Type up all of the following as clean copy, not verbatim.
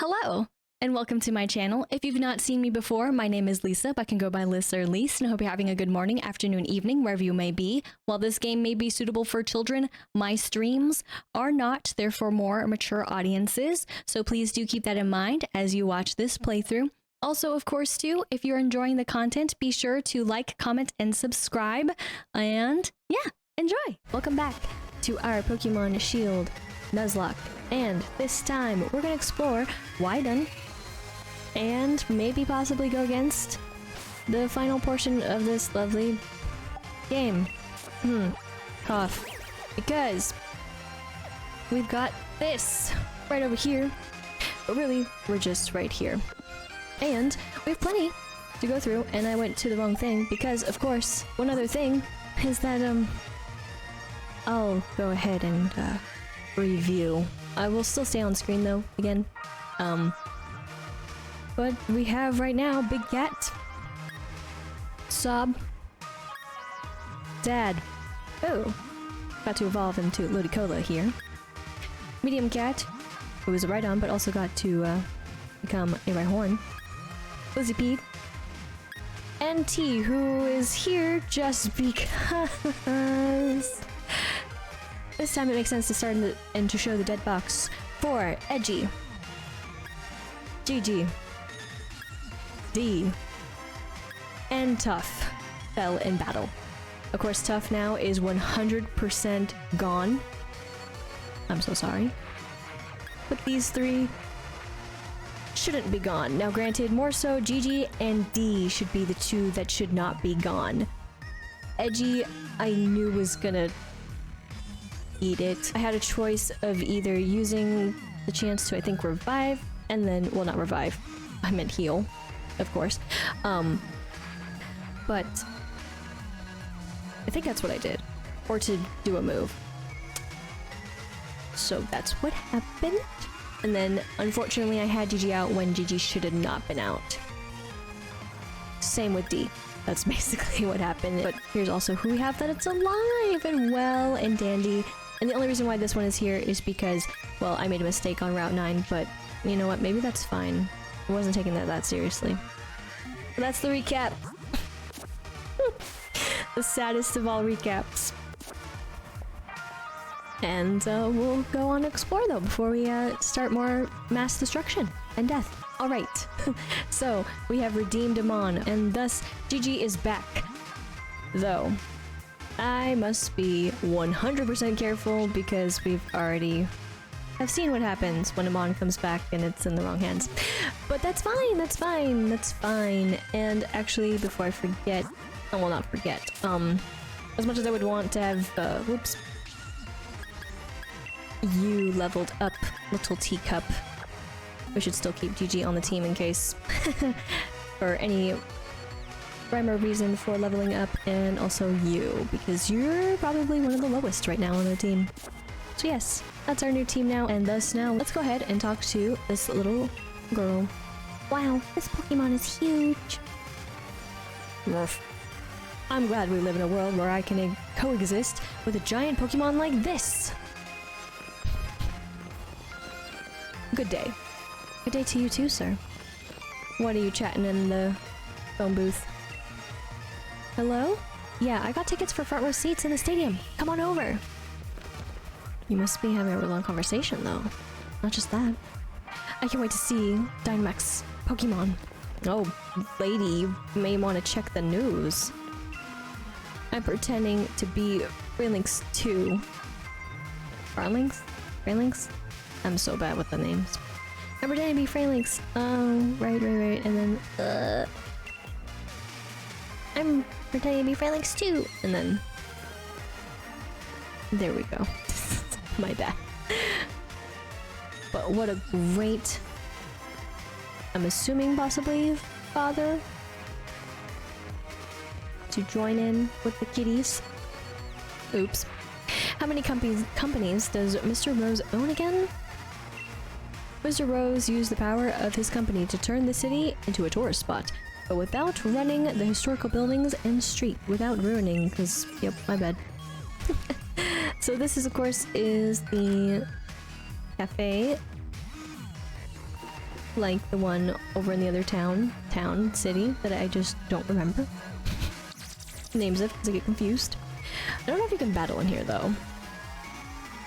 Hello, and welcome to my channel. If you've not seen me before, my name is Lisa, but can go by Lisa or Lise, and I hope you're having a good morning, afternoon, evening, wherever you may be. While this game may be suitable for children, my streams are not. They're for more mature audiences, so please do keep that in mind as you watch this playthrough. Also, of course, too, if you're enjoying the content, be sure to like, comment, and subscribe, and yeah, enjoy! Welcome back to our Pokemon Shield Nuzlocke, and this time we're gonna explore Wyndon and maybe possibly go against the final portion of this lovely game. Cough. Because we've got this right over here, but really we're just right here. And we have plenty to go through, and I went to the wrong thing because, of course, one other thing is that, I'll go ahead and, review. I will still stay on screen though, again. But we have right now Big Cat, Sob, Dad. Oh, got to evolve into Ludicolo here. Medium Cat, who was a Raihan, but also got to become a Raihan. Lizzie Pete, and T, who is here just because. This time it makes sense to start and to show the dead box for Edgy, GG, D, and Tough fell in battle. Of course, Tough now is 100% gone. I'm so sorry. But these three shouldn't be gone. Now granted, more so GG and D should be the two that should not be gone. Edgy, I knew was gonna eat it. I had a choice of either using the chance to, I think, revive, and then, well, not revive, I meant heal, of course. But I think that's what I did. Or to do a move. So that's what happened. And then, unfortunately, I had GG out when GG should have not been out. Same with D. That's basically what happened. But here's also who we have, that it's alive and well and dandy. And the only reason why this one is here is because, well, I made a mistake on Route 9, but you know what, maybe that's fine. I wasn't taking that seriously. But that's the recap. The saddest of all recaps. And we'll go on to explore though before we start more mass destruction and death. Alright, so we have redeemed Amon, and thus GG is back. Though, I must be 100% careful because we've already have seen what happens when Amon comes back and it's in the wrong hands. But that's fine, that's fine, that's fine. And actually, before I forget, I will not forget, as much as I would want to have, whoops, you leveled up, little teacup, we should still keep GG on the team in case for any rhyme or reason for leveling up, and also you, because you're probably one of the lowest right now on our team. So yes, that's our new team now, and thus now let's go ahead and talk to this little girl. Wow, this Pokemon is huge. Ruff. I'm glad we live in a world where I can coexist with a giant Pokemon like this. Good day. Good day to you too, sir. What are you chatting in the phone booth? Hello? Yeah, I got tickets for front row seats in the stadium. Come on over. You must be having a really long conversation, though. Not just that. I can't wait to see Dynamax Pokemon. Oh, lady, you may want to check the news. I'm pretending to be Phalanx 2. Phalanx? Phalanx? I'm so bad with the names. I'm pretending to be Phalanx. Oh, right. And then, I'm pretending to be Phalanx 2. And then, there we go. My bad. But what a great, I'm assuming possibly father to join in with the kitties. Oops. How many companies does Mr. Rose own again? Mr. Rose used the power of his company to turn the city into a tourist spot, but without running the historical buildings and street, without ruining, because, yep, my bad. So this is, of course, is the cafe like the one over in the other city that I just don't remember names of because I get confused. I don't know if you can battle in here though,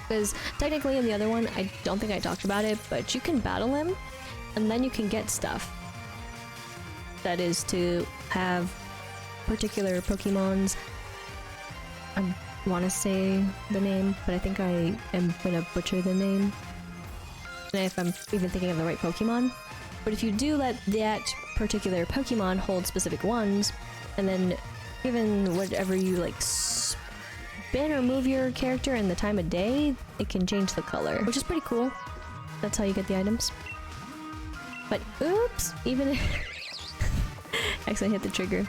because technically in the other one I don't think I talked about it, but you can battle him and then you can get stuff. That is to have particular Pokemons. I want to say the name, but I think I am gonna butcher the name. And if I'm even thinking of the right Pokemon. But if you do let that particular Pokemon hold specific ones, and then given whatever you like spin or move your character and the time of day, it can change the color, which is pretty cool. That's how you get the items. But oops, even if actually hit the trigger.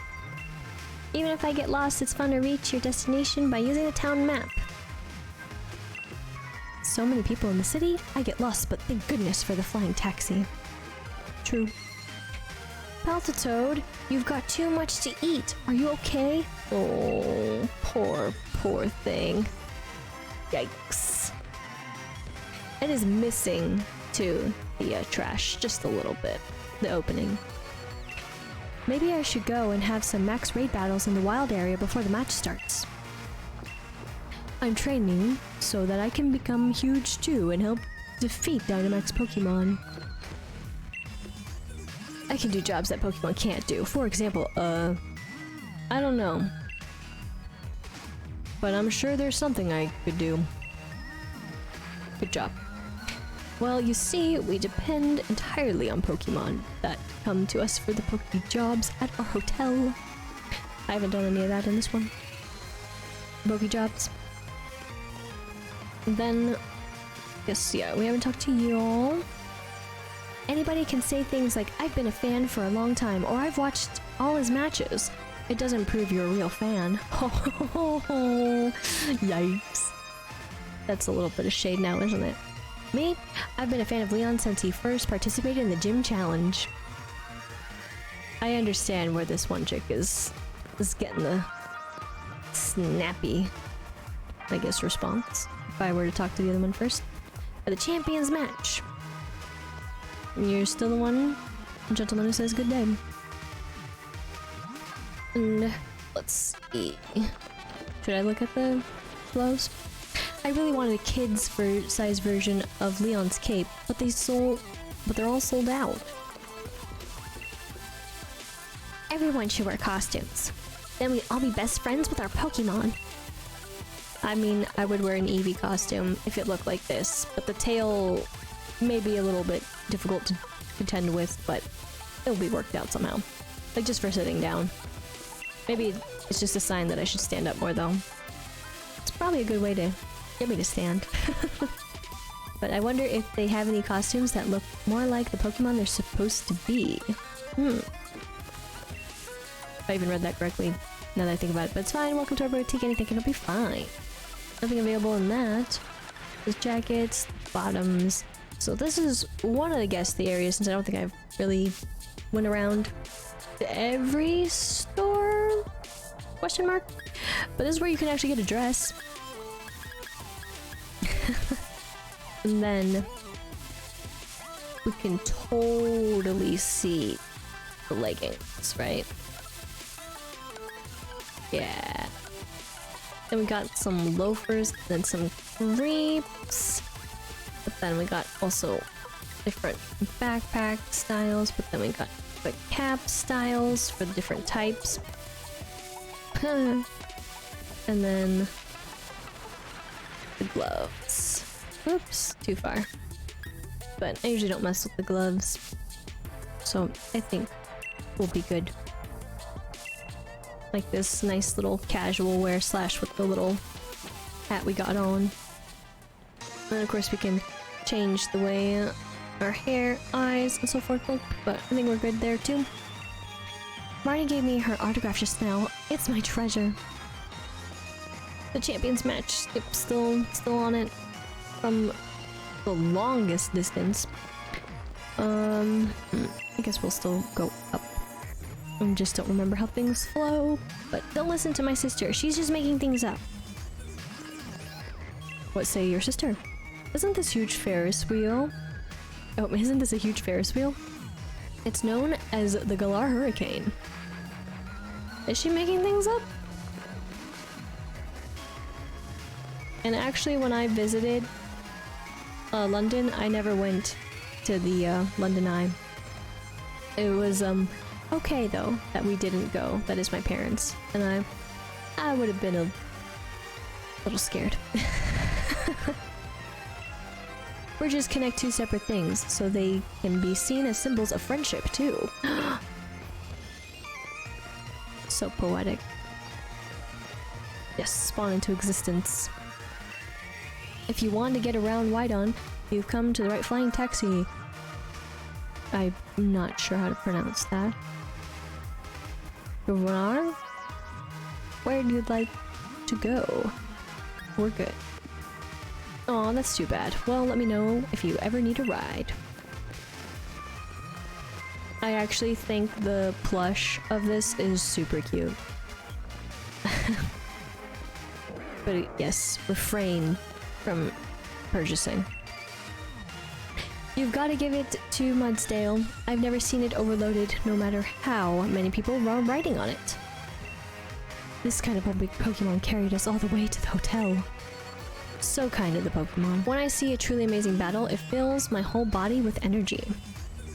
Even if I get lost, it's fun to reach your destination by using the town map. So many people in the city, I get lost, but thank goodness for the flying taxi. True. Paltotoad, you've got too much to eat. Are you okay? Oh, poor thing. Yikes. It is missing, too, the trash, just a little bit. The opening. Maybe I should go and have some max raid battles in the wild area before the match starts. I'm training so that I can become huge too and help defeat Dynamax Pokemon. I can do jobs that Pokemon can't do. For example, I don't know. But I'm sure there's something I could do. Good job. Well, you see, we depend entirely on Pokemon that come to us for the Poke jobs at our hotel. I haven't done any of that in this one. Poke jobs. Then, yes, yeah, we haven't talked to y'all. Anybody can say things like, I've been a fan for a long time, or I've watched all his matches. It doesn't prove you're a real fan. Yikes. That's a little bit of shade now, isn't it? Me? I've been a fan of Leon since he first participated in the gym challenge. I understand where this one chick is getting the snappy, I guess, response. If I were to talk to the other one first. The champions match. You're still the one gentleman who says good day. And let's see. Should I look at the clothes? I really wanted a kids size version of Leon's cape, but they're all sold out. Everyone should wear costumes. Then we'd all be best friends with our Pokemon. I mean, I would wear an Eevee costume if it looked like this, but the tail may be a little bit difficult to contend with, but it'll be worked out somehow. Like, just for sitting down. Maybe it's just a sign that I should stand up more, though. It's probably a good way to get me to stand. But I wonder if they have any costumes that look more like the Pokemon they're supposed to be. If I even read that correctly, now that I think about it. But it's fine, welcome to our boutique, anything, it'll be fine. Nothing available in that. There's jackets, bottoms. So this is one of the areas, since I don't think I've really went around to every store? Question mark? But this is where you can actually get a dress. And then we can totally see the leggings, right? Yeah. Then we got some loafers, then some creeps. But then we got also different backpack styles, but then we got the cap styles for the different types. And then the gloves. Oops, too far. But I usually don't mess with the gloves, so I think we'll be good. Like this nice little casual wear slash with the little hat we got on. And of course we can change the way our hair, eyes, and so forth look, but I think we're good there too. Marnie gave me her autograph just now. It's my treasure. The champions match, yep, still on it from the longest distance. I guess we'll still go up. I just don't remember how things flow, but don't listen to my sister. She's just making things up. What say your sister? Isn't this huge Ferris wheel? Oh, isn't this a huge Ferris wheel? It's known as the Galar Hurricane. Is she making things up? And actually, when I visited London, I never went to the London Eye. It was okay though that we didn't go. That is my parents, and I would have been a little scared. Bridges connect two separate things, so they can be seen as symbols of friendship too. So poetic. Yes, spawn into existence. If you want to get around Wyndon, you've come to the right flying taxi. I'm not sure how to pronounce that. Raihan? Where'd you like to go? We're good. Aw, that's too bad. Well, let me know if you ever need a ride. I actually think the plush of this is super cute. But yes, refrain from purchasing. You've got to give it to Mudsdale. I've never seen it overloaded, no matter how many people are riding on it. This kind of a big Pokemon carried us all the way to the hotel. So kind of the Pokemon. When I see a truly amazing battle, it fills my whole body with energy.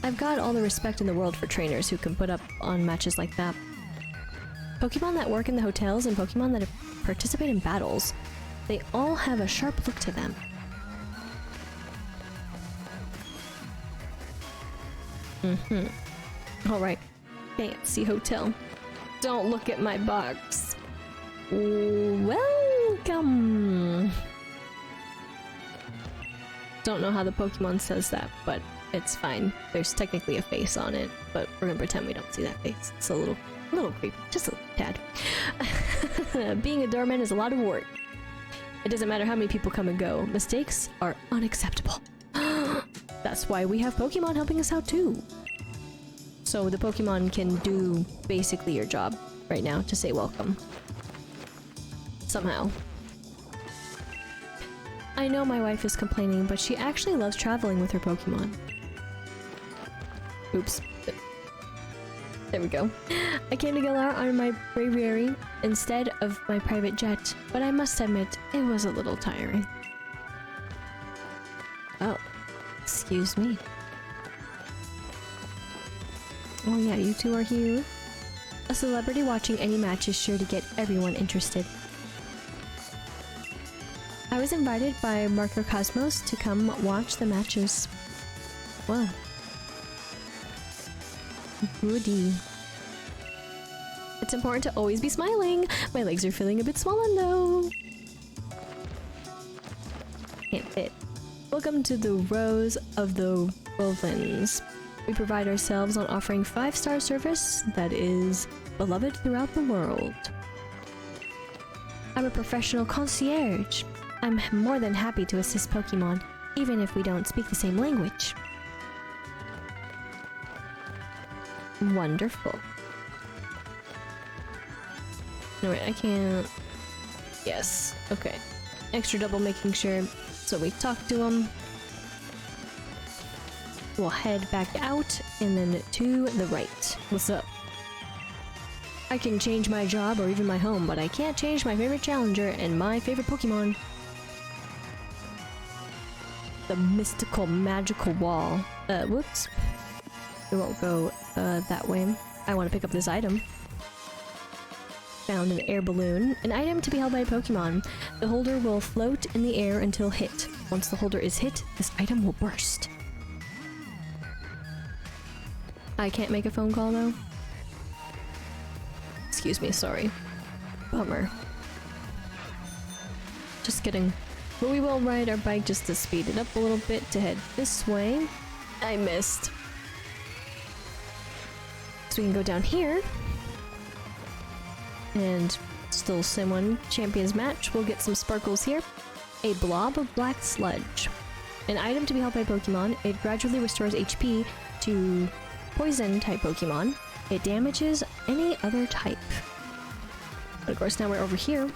I've got all the respect in the world for trainers who can put up on matches like that. Pokemon that work in the hotels and Pokemon that participate in battles, they all have a sharp look to them. Alright. Fancy hotel. Don't look at my box. Welcome! Don't know how the Pokemon says that, but it's fine. There's technically a face on it, but we're gonna pretend we don't see that face. It's a little creepy. Just a tad. Being a doorman is a lot of work. It doesn't matter how many people come and go. Mistakes are unacceptable. That's why we have Pokemon helping us out too. So the Pokemon can do basically your job right now to say welcome. Somehow. I know my wife is complaining, but she actually loves traveling with her Pokemon. Oops. There we go. I came to Galar on my breviary instead of my private jet, but I must admit, it was a little tiring. Oh. Excuse me. Oh yeah, you two are here. A celebrity watching any match is sure to get everyone interested. I was invited by Marco Cosmos to come watch the matches. Whoa. Goody. It's important to always be smiling. My legs are feeling a bit swollen though. Can't fit. Welcome to the Rose of the Rondelands. We pride ourselves on offering 5-star service that is beloved throughout the world. I'm a professional concierge. I'm more than happy to assist Pokemon, even if we don't speak the same language. Wonderful. No wait, I can't... Yes, okay. Extra double making sure. So we talk to him. We'll head back out and then to the right. What's up? I can change my job or even my home, but I can't change my favorite challenger and my favorite Pokemon. The mystical magical wall. Whoops. We won't go that way. I want to pick up this item. Found an air balloon. An item to be held by a Pokemon. The holder will float in the air until hit. Once the holder is hit, this item will burst. I can't make a phone call though. Excuse me, sorry. Bummer. Just kidding. But we will ride our bike just to speed it up a little bit to head this way. I missed. So we can go down here. And still Sim 1 Champions match. We'll get some sparkles here. A blob of black sludge. An item to be held by Pokemon. It gradually restores HP to poison type Pokemon. It damages any other type. But of course now we're over here.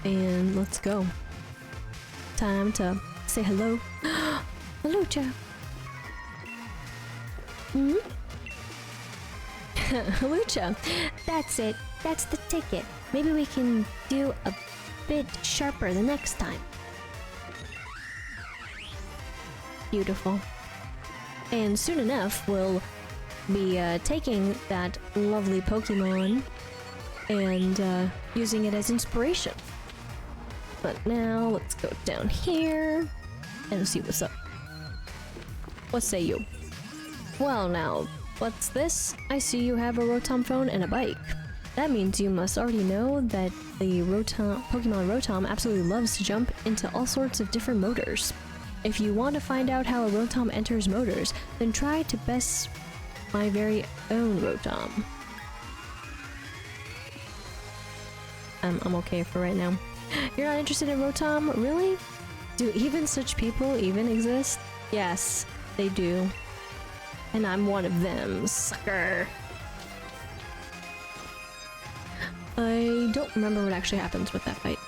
And let's go. Time to say hello. Lucha. Hmm? Lucha. That's it. That's the ticket. Maybe we can do a bit sharper the next time. Beautiful. And soon enough, we'll be taking that lovely Pokemon and using it as inspiration. But now, let's go down here and see what's up. What say you? Well now, what's this? I see you have a Rotom phone and a bike. That means you must already know that the Pokemon Rotom absolutely loves to jump into all sorts of different motors. If you want to find out how a Rotom enters motors, then try to best my very own Rotom. I'm okay for right now. You're not interested in Rotom? Really? Do even such people even exist? Yes, they do. And I'm one of them, sucker. I don't remember what actually happens with that fight.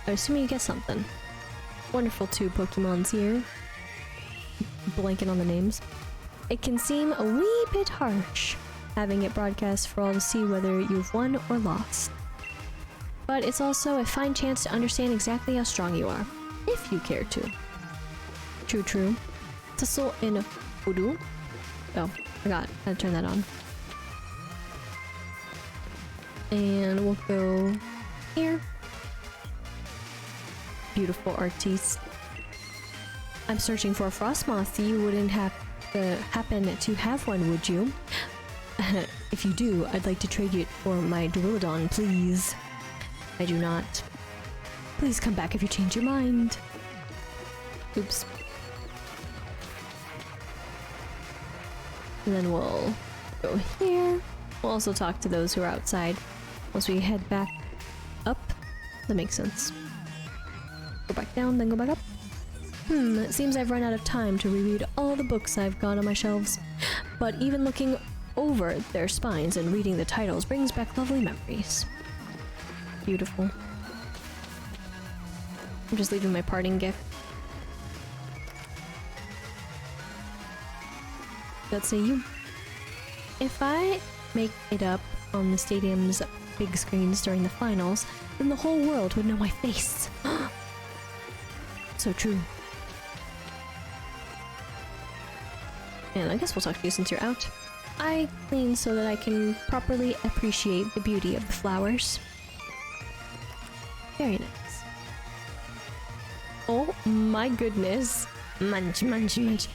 I assume you get something. Wonderful two Pokemons here. Blanking on the names. It can seem a wee bit harsh, having it broadcast for all to see whether you've won or lost. But it's also a fine chance to understand exactly how strong you are, if you care to. True, true. Tussle in Voodoo. Oh, forgot how to turn that on. And we'll go here. Beautiful artiste. I'm searching for a Frostmoth. You wouldn't have happen to have one, would you? If you do, I'd like to trade it for my Duraludon, please. I do not. Please come back if you change your mind. Oops. And then we'll go here. We'll also talk to those who are outside once we head back up. That makes sense. Go back down, then go back up. It seems I've run out of time to reread all the books I've got on my shelves. But even looking over their spines and reading the titles brings back lovely memories. Beautiful. I'm just leaving my parting gift. Let's say you. If I make it up on the stadium's big screens during the finals, then the whole world would know my face. So true. And I guess we'll talk to you since you're out. I clean so that I can properly appreciate the beauty of the flowers. Very nice. Oh my goodness. Munch, munch, munch.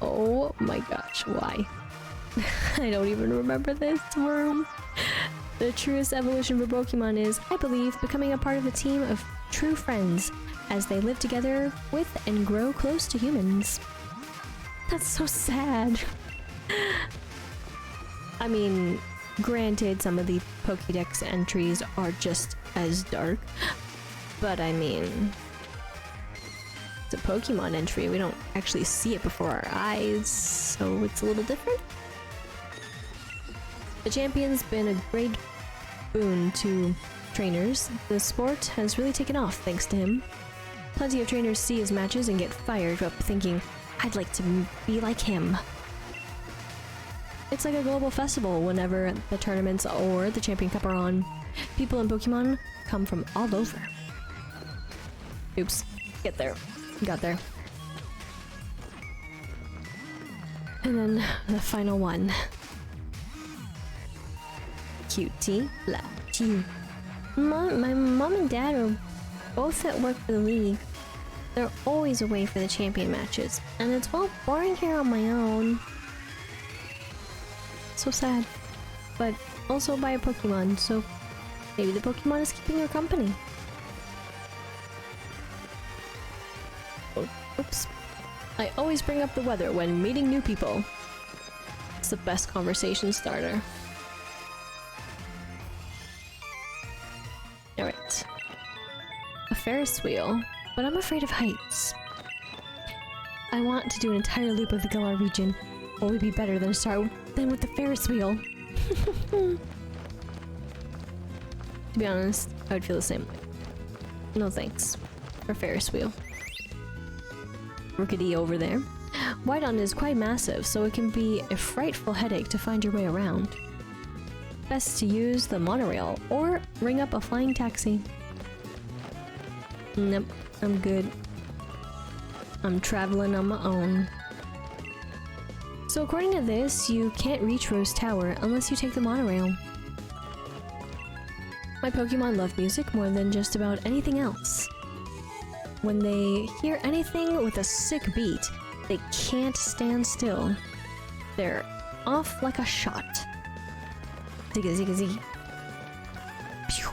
Oh my gosh, why? I don't even remember this room. The truest evolution for Pokemon is, I believe, becoming a part of a team of true friends as they live together with and grow close to humans. That's so sad. I mean, granted, some of the Pokédex entries are just as dark, but I mean, it's a Pokemon entry. We don't actually see it before our eyes, so it's a little different. The champion's been a great boon to trainers. The sport has really taken off thanks to him. Plenty of trainers see his matches and get fired up thinking, I'd like to be like him. It's like a global festival whenever the tournaments or the Champion Cup are on. People in Pokemon come from all over. Oops. Get there. Got there. And then the final one. Cutie Lachi. My mom and dad are both at work for the league. They're always away for the champion matches, and it's well boring here on my own. So sad. But also by a Pokemon, so maybe the Pokemon is keeping her company. Oh, oops. I always bring up the weather when meeting new people. It's the best conversation starter. Alright. A Ferris wheel, but I'm afraid of heights. I want to do an entire loop of the Galar region. What would be better than to start with the Ferris wheel? To be honest, I would feel the same way. No thanks. For Ferris wheel. Rookity over there. Wyndon is quite massive, so it can be a frightful headache to find your way around. Best to use the monorail, or ring up a flying taxi. Nope, I'm good. I'm traveling on my own. So according to this, you can't reach Rose Tower unless you take the monorail. My Pokemon love music more than just about anything else. When they hear anything with a sick beat, they can't stand still. They're off like a shot. Zigga zigga ziggy. Pew.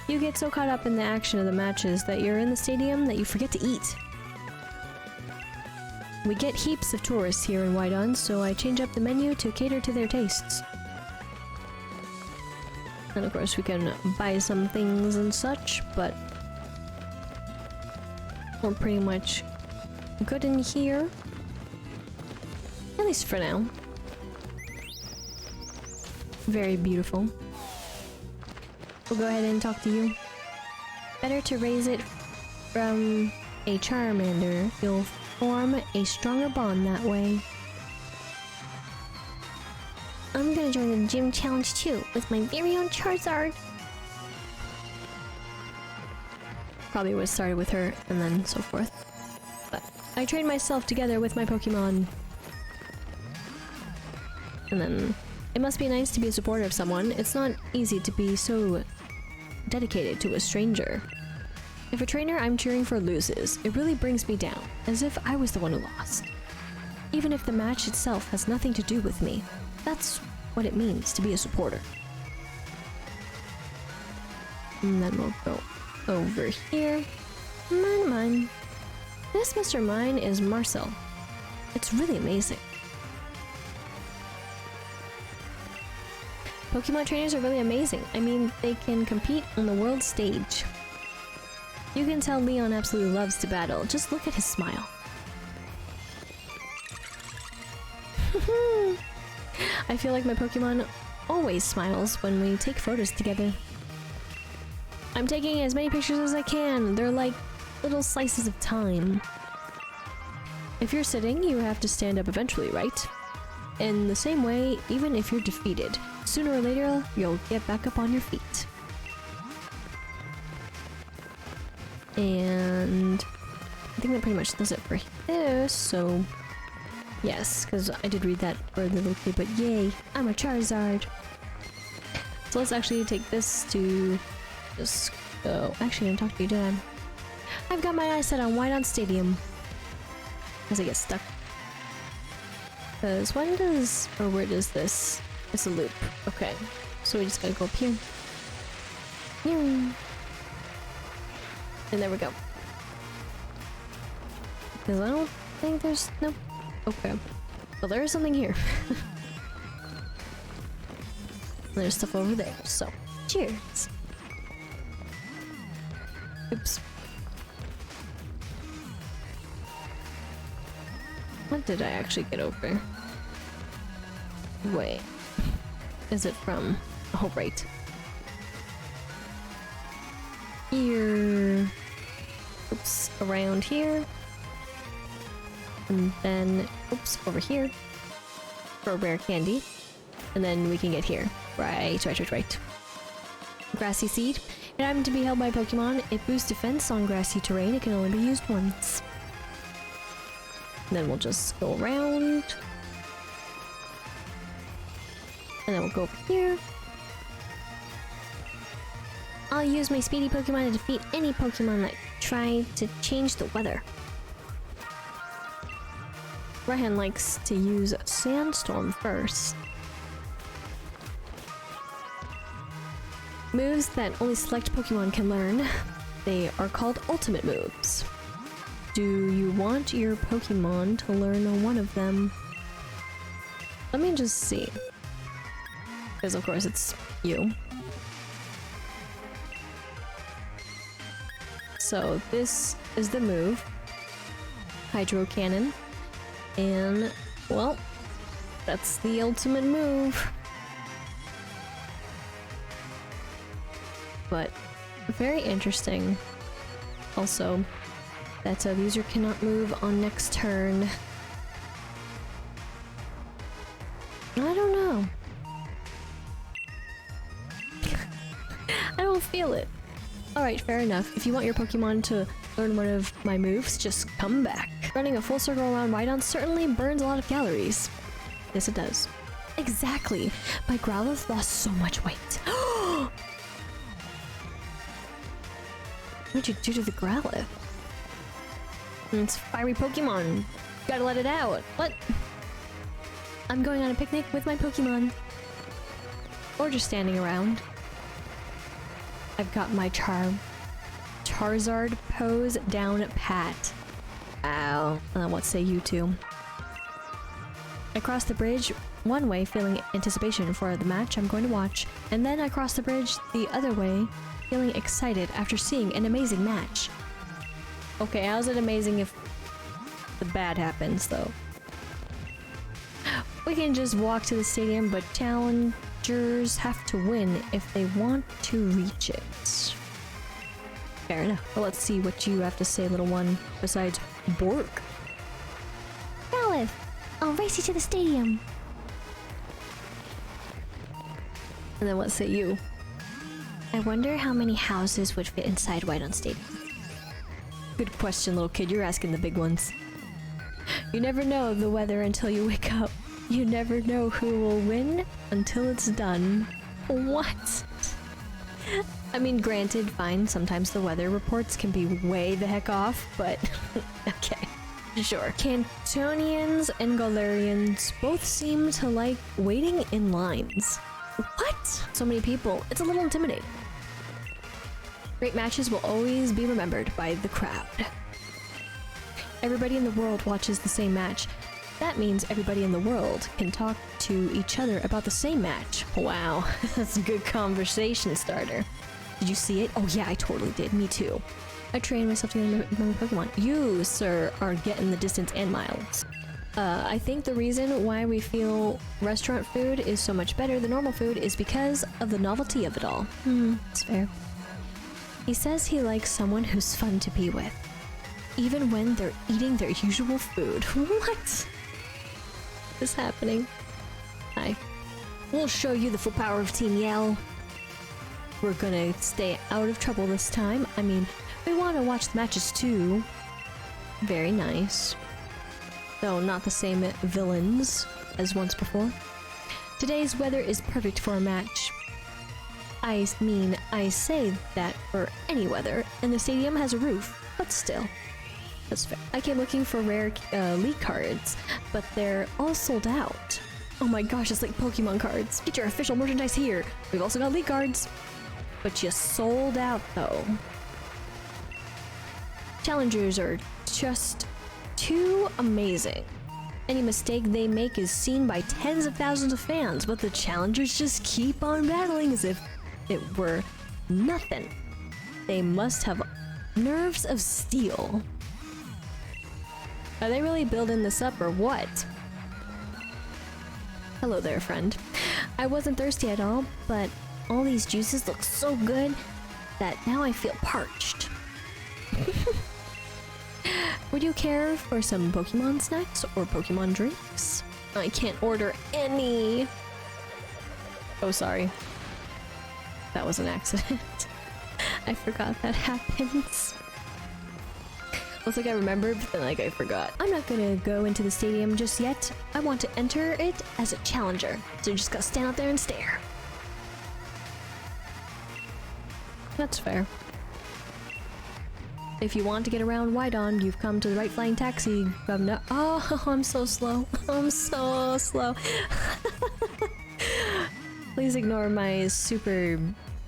You get so caught up in the action of the matches that you're in the stadium that you forget to eat. We get heaps of tourists here in Wyndon, so I change up the menu to cater to their tastes. And of course we can buy some things and such, but we're pretty much good in here. At least for now. Very beautiful. We'll go ahead and talk to you. Better to raise it from a Charmander. You'll form a stronger bond that way. I'm gonna join the gym challenge too, with my very own Charizard. Probably would have started with her and then so forth. But I train myself together with my Pokemon. And then it must be nice to be a supporter of someone. It's not easy to be so dedicated to a stranger. If a trainer I'm cheering for loses, it really brings me down, as if I was the one who lost. Even if the match itself has nothing to do with me, that's what it means to be a supporter. And then we'll go over here. Mine. This Mr. Mine is Marcel. It's really amazing. Pokemon trainers are really amazing. I mean, they can compete on the world stage. You can tell Leon absolutely loves to battle. Just look at his smile. I feel like my Pokemon always smiles when we take photos together. I'm taking as many pictures as I can. They're like little slices of time. If you're sitting, you have to stand up eventually, right? In the same way, even if you're defeated, sooner or later, you'll get back up on your feet. And I think that pretty much does it for this, so yes, because I did read that for the little kid, but yay, I'm a Charizard. So let's actually take this to just go. Actually, I didn't talk to you, did I? I've got my eyes set on Wyndon Stadium. As I get stuck. Because when does, or where does this? It's a loop. Okay, so we just gotta go up here. And there we go. Because I don't think there's, no. Okay. Well, there is something here. There's stuff over there, so cheers. Oops. What did I actually get over? Wait. Is it from? Oh, right. Here. Oops. Around here. And then, oops, over here. For rare candy. And then we can get here. Right. Grassy Seed. It happened to be held by Pokemon. It boosts defense on grassy terrain. It can only be used once. And then we'll just go around. And then we'll go over here. I'll use my speedy Pokemon to defeat any Pokemon that try to change the weather. Raihan likes to use Sandstorm first. Moves that only select Pokemon can learn. They are called ultimate moves. Do you want your Pokemon to learn one of them? Let me just see. Because of course it's you. So this is the move. Hydro Cannon. And, well, that's the ultimate move. But Very interesting. Also, that the user cannot move on next turn. I don't know. I don't feel it. Alright, fair enough. If you want your Pokemon to learn one of my moves, just come back. Running a full circle around Wyndon certainly burns a lot of calories. Yes, it does. Exactly. My Growlithe lost so much weight. What did you do to the Growlithe? It's a fiery Pokemon. Gotta let it out. What? I'm going on a picnic with my Pokemon. Or just standing around. I've got my Charizard pose down pat. Ow. What say you two? I cross the bridge one way, feeling anticipation for the match I'm going to watch, and then I cross the bridge the other way, feeling excited after seeing an amazing match. Okay, how's it amazing if the bad happens, though? We can just walk to the stadium, but challengers have to win if they want to reach it. Fair enough. Well, let's see what you have to say, little one, besides Bork. Growlithe, I'll race you to the stadium. And then what say you? I wonder how many houses would fit inside Wyndon Stadium. Good question, little kid. You're asking the big ones. You never know the weather until you wake up. You never know who will win until it's done. What? I mean, granted, fine, sometimes the weather reports can be way the heck off, but okay, sure. Cantonians and Galarians both seem to like waiting in lines. What? So many people. It's a little intimidating. Great matches will always be remembered by the crowd. Everybody in the world watches the same match. That means everybody in the world can talk to each other about the same match. Wow, that's a good conversation starter. Did you see it? Oh yeah, I totally did. Me too. I trained myself to remember Pokemon. You, sir, are getting the distance and miles. I think the reason why we feel restaurant food is so much better than normal food is because of the novelty of it all. That's fair. He says he likes someone who's fun to be with, even when they're eating their usual food. What is happening? Hi. We'll show you the full power of Team Yell. We're gonna stay out of trouble this time. I mean, we want to watch the matches too. Very nice. Though not the same villains as once before. Today's weather is perfect for a match. I mean, I say that for any weather, and the stadium has a roof, but still. That's fair. I came looking for rare League cards, but they're all sold out. Oh my gosh, it's like Pokemon cards. Get your official merchandise here. We've also got League cards. But you sold out, though. Challengers are just too amazing. Any mistake they make is seen by tens of thousands of fans, but the challengers just keep on battling as if it were nothing. They must have nerves of steel. Are they really building this up or what? Hello there, friend. I wasn't thirsty at all, but all these juices look so good that now I feel parched. Would you care for some Pokemon snacks or Pokemon drinks? I can't order any. Oh, sorry. That was an accident. I forgot that happens. Looks like I remembered, but then like I forgot. I'm not gonna go into the stadium just yet. I want to enter it as a challenger, so you just gotta stand out there and stare. That's fair. If you want to get around Wyndon, you've come to the right flying taxi. Oh, I'm so slow. I'm so slow. Please ignore my super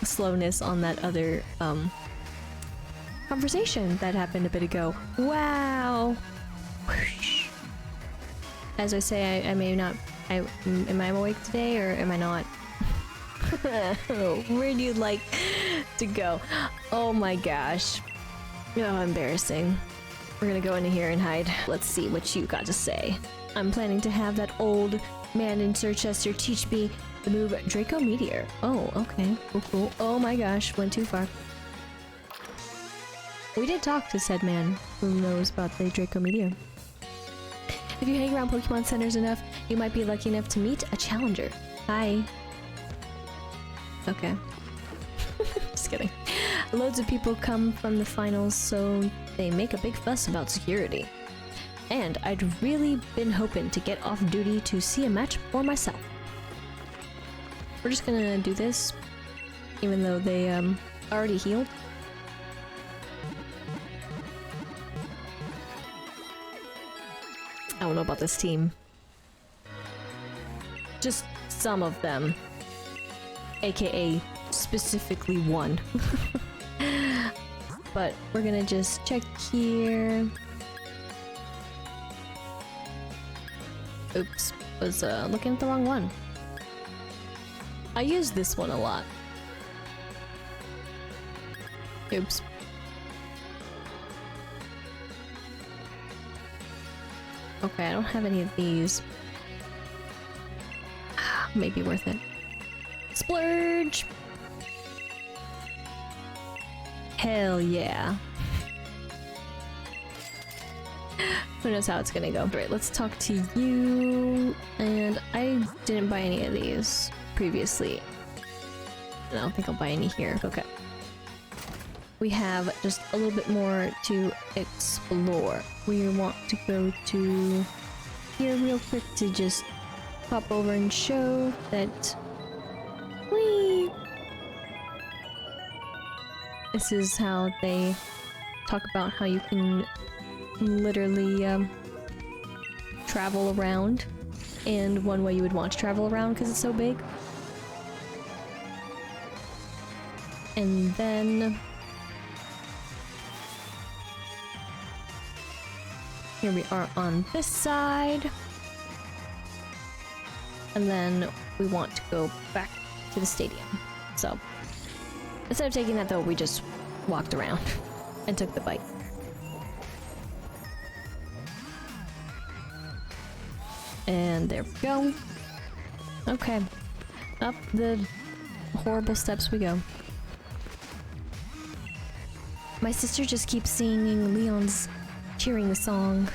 slowness on that other conversation that happened a bit ago. Wow. As I say, I may not. Am I awake today or am I not? Where do you like to go? Oh my gosh. Oh, embarrassing. We're gonna go into here and hide. Let's see what you got to say. I'm planning to have that old man in Chichester teach me the move Draco Meteor. Oh, okay. Cool, cool. Oh my gosh, went too far. We did talk to said man who knows about the Draco Meteor. If you hang around Pokemon centers enough, you might be lucky enough to meet a challenger. Hi. Okay. Just kidding. Loads of people come from the finals, so they make a big fuss about security. And I'd really been hoping to get off duty to see a match for myself. We're just gonna do this, even though they already healed. I don't know about this team. Just some of them. AKA specifically one. But we're gonna just check here. Oops, was looking at the wrong one. I use this one a lot. Oops. Okay, I don't have any of these. Maybe worth it. Splurge! Hell yeah. Who knows how it's gonna go. Right, let's talk to you. And I didn't buy any of these previously. I don't think I'll buy any here. Okay. We have just a little bit more to explore. We want to go to here real quick to just pop over and show that this is how they talk about how you can literally travel around, and one way you would want to travel around because it's so big. And then here we are on this side. And then we want to go back to the stadium. So instead of taking that though, we just walked around and took the bike. And there we go. Okay. Up the horrible steps we go. My sister just keeps singing Leon's cheering song.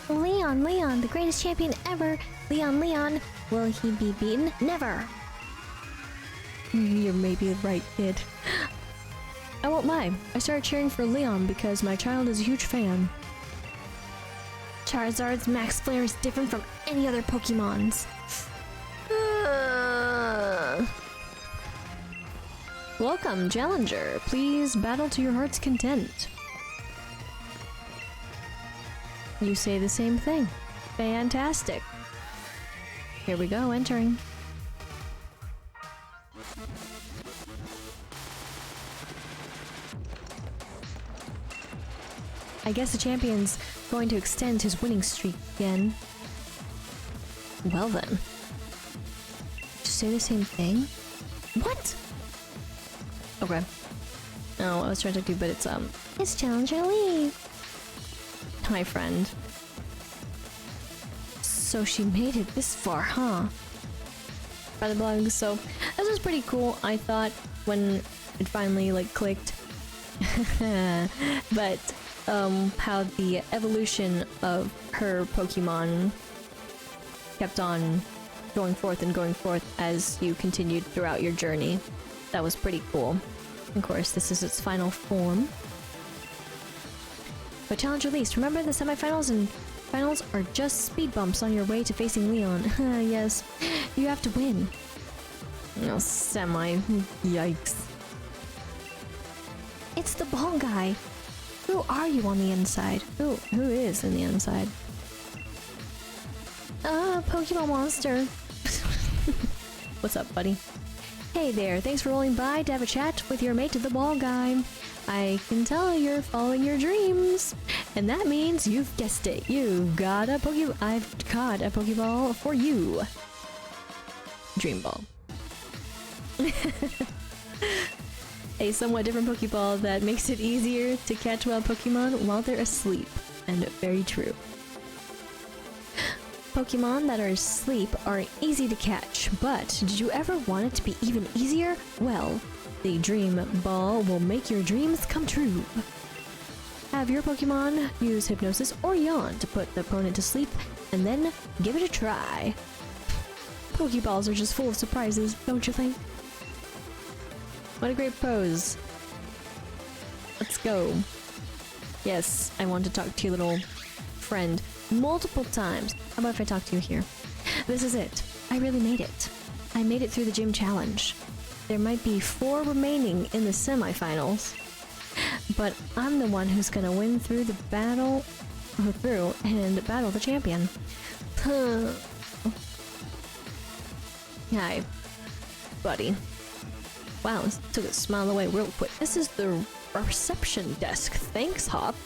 Leon, Leon, the greatest champion ever. Leon, Leon, will he be beaten? Never. You're maybe right, kid. I won't lie. I started cheering for Leon because my child is a huge fan. Charizard's max flare is different from any other Pokemon's. Welcome, challenger. Please battle to your heart's content. You say the same thing. Fantastic. Here we go, entering. I guess the champion's going to extend his winning streak again. Well then. Did you say the same thing? What? Okay. Oh, I was trying to do, but it's Challenger Lee. Hi, friend. So she made it this far, huh? By the blog. So this was pretty cool, I thought, when it finally like clicked. But how the evolution of her Pokemon kept on going forth and going forth as you continued throughout your journey. That was pretty cool. Of course, this is its final form. But challenge released. Remember, the semifinals and finals are just speed bumps on your way to facing Leon. Yes, you have to win. No, semi. Yikes. It's the ball guy. Who are you on the inside? Who is in the inside? Pokemon Monster. What's up, buddy? Hey there, thanks for rolling by to have a chat with your mate, the ball guy. I can tell you're following your dreams. And that means you've guessed it. You've got a I've caught a Pokeball for you. Dream Ball. A somewhat different Pokeball that makes it easier to catch wild Pokemon while they're asleep. And very true. Pokemon that are asleep are easy to catch, but did you ever want it to be even easier? Well, The dream ball will make your dreams come true. Have your Pokemon use Hypnosis or Yawn to put the opponent to sleep, and then give it a try. Pokeballs are just full of surprises, don't you think? What a great pose. Let's go. Yes, I want to talk to your little friend multiple times. How about if I talk to you here? This is it. I really made it. I made it through the gym challenge. There might be 4 remaining in the semifinals, but I'm the one who's gonna win through the battle, and battle the champion. Hi, buddy. Wow, this took a smile away real quick. This is the reception desk. Thanks, Hop.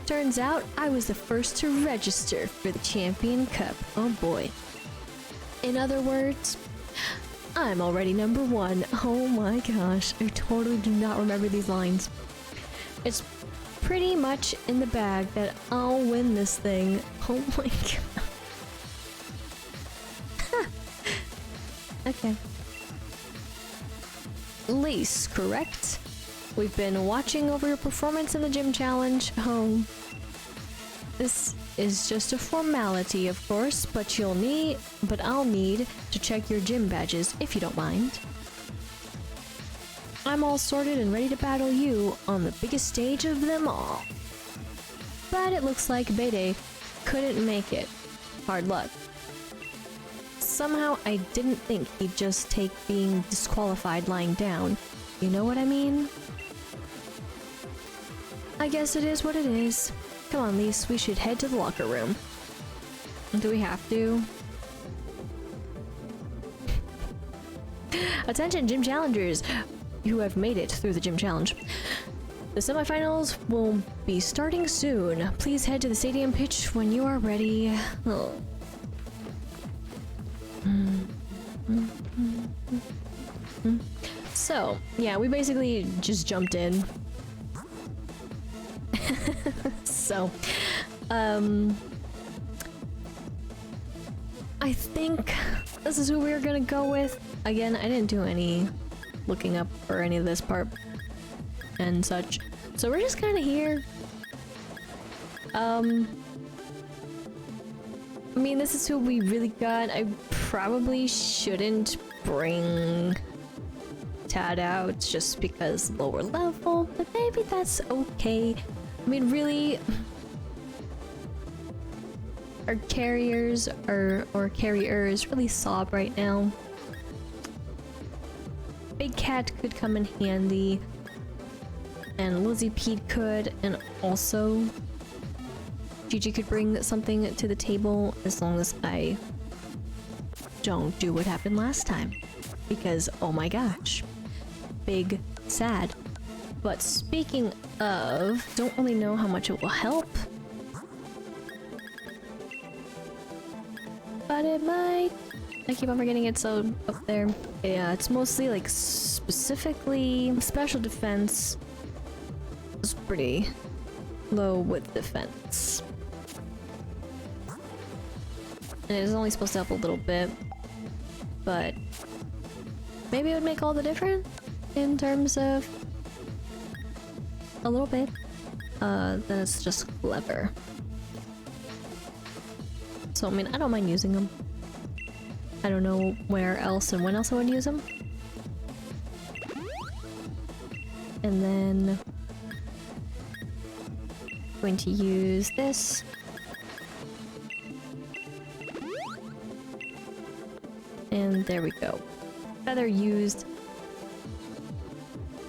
Turns out I was the first to register for the Champion Cup. Oh boy. In other words, I'm already number 1. Oh my gosh, I totally do not remember these lines. It's pretty much in the bag that I'll win this thing. Oh my god. Okay. Lise, correct? We've been watching over your performance in the gym challenge. Oh. This is just a formality, of course, but I'll need to check your gym badges, if you don't mind. I'm all sorted and ready to battle you on the biggest stage of them all. But it looks like Bede couldn't make it. Hard luck. Somehow I didn't think he'd just take being disqualified lying down. You know what I mean? I guess it is what it is. Come on, Lise, we should head to the locker room. Do we have to? Attention, gym challengers who have made it through the gym challenge. The semifinals will be starting soon. Please head to the stadium pitch when you are ready. Oh. So, yeah, we basically just jumped in. So, I think this is who we're gonna go with. Again, I didn't do any looking up for any of this part and such. So we're just kind of here. I mean, this is who we really got. I probably shouldn't bring Tad out just because lower level, but maybe that's okay. I mean, really, our carriers or carriers really sob right now. Big Cat could come in handy, and Lizzie Pete could, and also Gigi could bring something to the table as long as I don't do what happened last time. Because, oh my gosh, big sad. But speaking of, don't really know how much it will help. But it might. I keep on forgetting it's so up there. Yeah, it's mostly like specifically special defense. It's pretty low with defense. And it is only supposed to help a little bit. But maybe it would make all the difference in terms of a little bit. Then it's just clever. So I mean, I don't mind using them. I don't know where else and when else I would use them. And then I'm going to use this. And there we go. Feather used.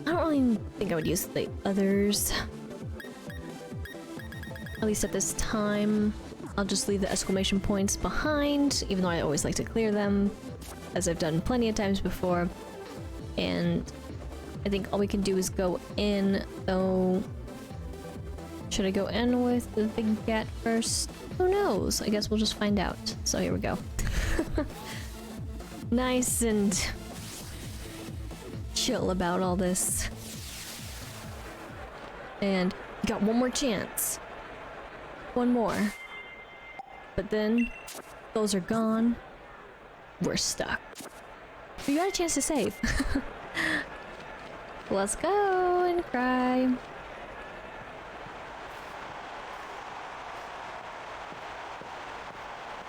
I don't really think I would use the others. At least at this time. I'll just leave the exclamation points behind, even though I always like to clear them, as I've done plenty of times before. And I think all we can do is go in, though. Should I go in with the big cat first? Who knows? I guess we'll just find out. So here we go. Nice and chill about all this. And you got one more chance. One more. But then, those are gone. We're stuck. You got a chance to save. Let's go and cry.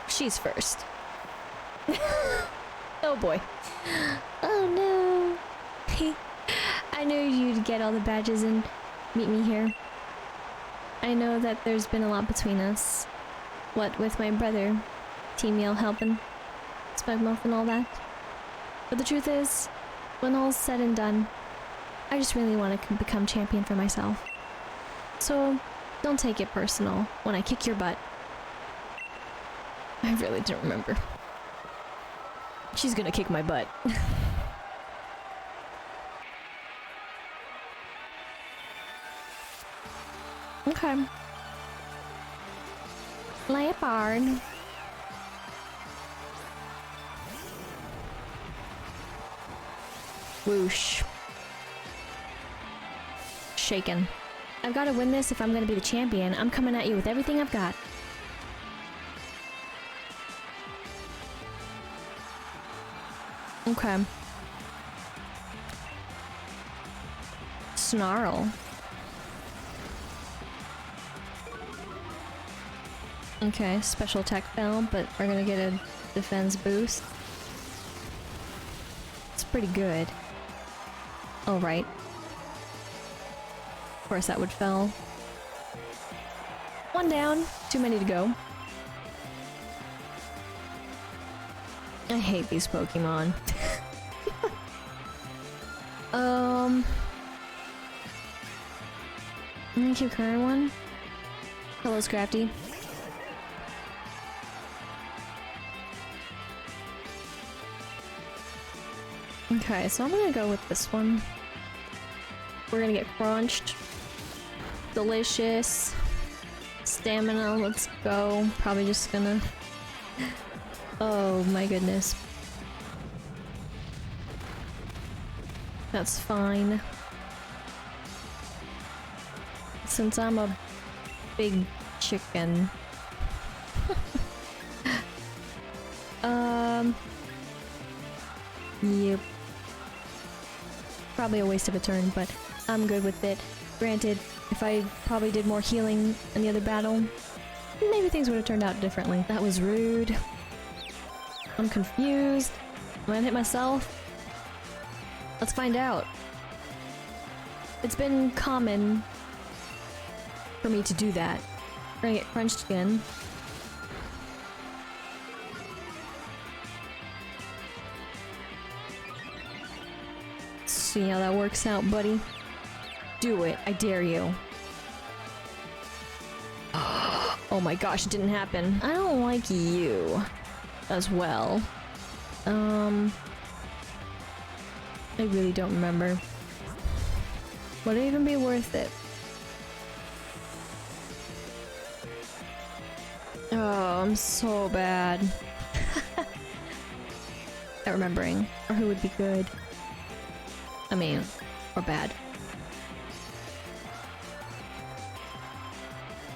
She's first. Oh boy. Oh no. I knew you'd get all the badges and meet me here. I know that there's been a lot between us. What with my brother, Team Yell helping, Smugmuff and all that. But the truth is, when all's said and done, I just really want to become champion for myself. So, don't take it personal when I kick your butt. I really don't remember. She's gonna kick my butt. Okay. Leopard. Whoosh. Shaken. I've got to win this if I'm gonna be the champion. I'm coming at you with everything I've got. Okay. Snarl. Okay, special attack fell, but we're gonna get a defense boost. It's pretty good. Alright. Of course that would fell. One down, too many to go. I hate these Pokemon. I'm gonna keep current one. Hello, Scrafty. Okay, so I'm gonna go with this one. We're gonna get crunched. Delicious. Stamina, let's go. Probably just gonna... Oh my goodness. That's fine. Since I'm a big chicken. Yep. Probably a waste of a turn, but I'm good with it. Granted, if I probably did more healing in the other battle, maybe things would have turned out differently. That was rude. I'm confused. Am I gonna hit myself? Let's find out. It's been common for me to do that. We're gonna get crunched again. See how that works out, buddy. Do it. I dare you. Oh my gosh, it didn't happen. I don't like you as well. I really don't remember. Would it even be worth it? Oh, I'm so bad at remembering. Or who would be good. I mean, or bad.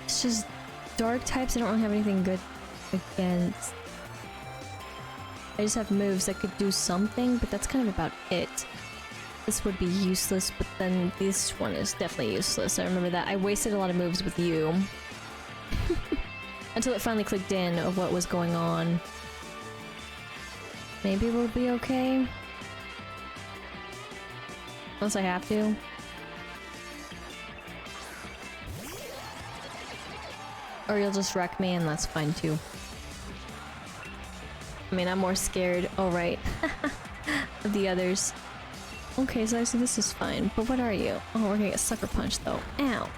It's just dark types I don't really have anything good against. I just have moves that could do something, but that's kind of about it. This would be useless, but then this one is definitely useless. I remember that. I wasted a lot of moves with you. Until it finally clicked in of what was going on. Maybe we'll be okay. Unless I have to. Or you'll just wreck me and that's fine too. I mean, I'm more scared, oh right, of the others. Okay, so this is fine, but what are you? Oh, we're gonna get sucker punched though. Ow.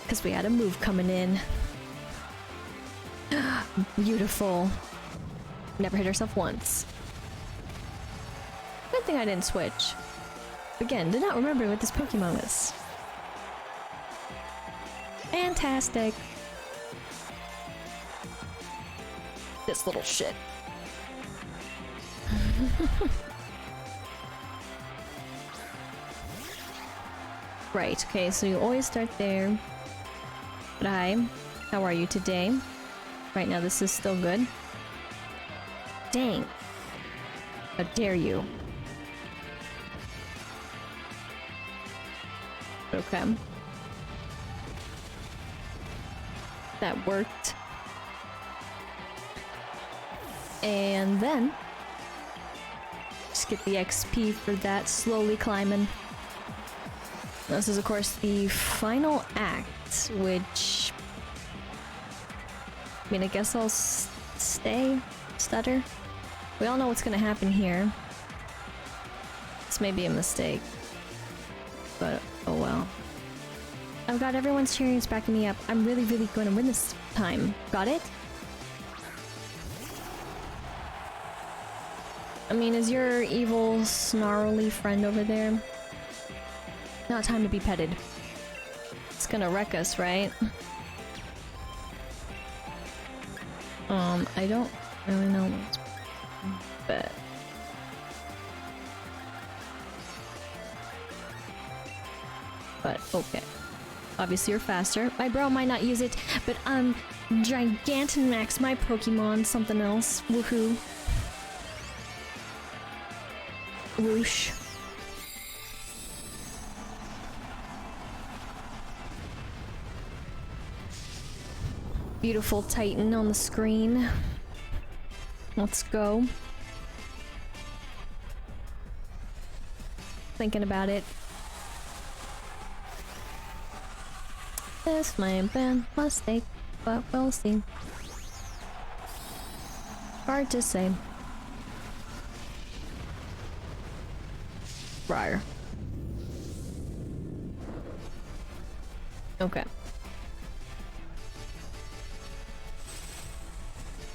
Because we had a move coming in. Beautiful. Never hit herself once. Good thing I didn't switch. Again, did not remember what this Pokemon was. Fantastic. This little shit. Right, okay, so you always start there. But hi, how are you today? Right now this is still good. Dang. How dare you. Okay. That worked. And then just get the XP for that, slowly climbing. This is of course the final act, which I mean, I guess I'll stay, stutter. We all know what's gonna happen here. This may be a mistake, but oh well. I've got everyone's cheering backing me up. I'm really going to win this time. Got it? I mean, is your evil, snarly friend over there? Not time to be petted. It's gonna wreck us, right? I don't really know what's... but... okay. Obviously you're faster. My bro might not use it, but Gigantamax my Pokemon, something else. Woohoo. Whoosh. Beautiful Titan on the screen. Let's go. Thinking about it. This may have been a mistake, but we'll see. Hard to say. Briar. Okay.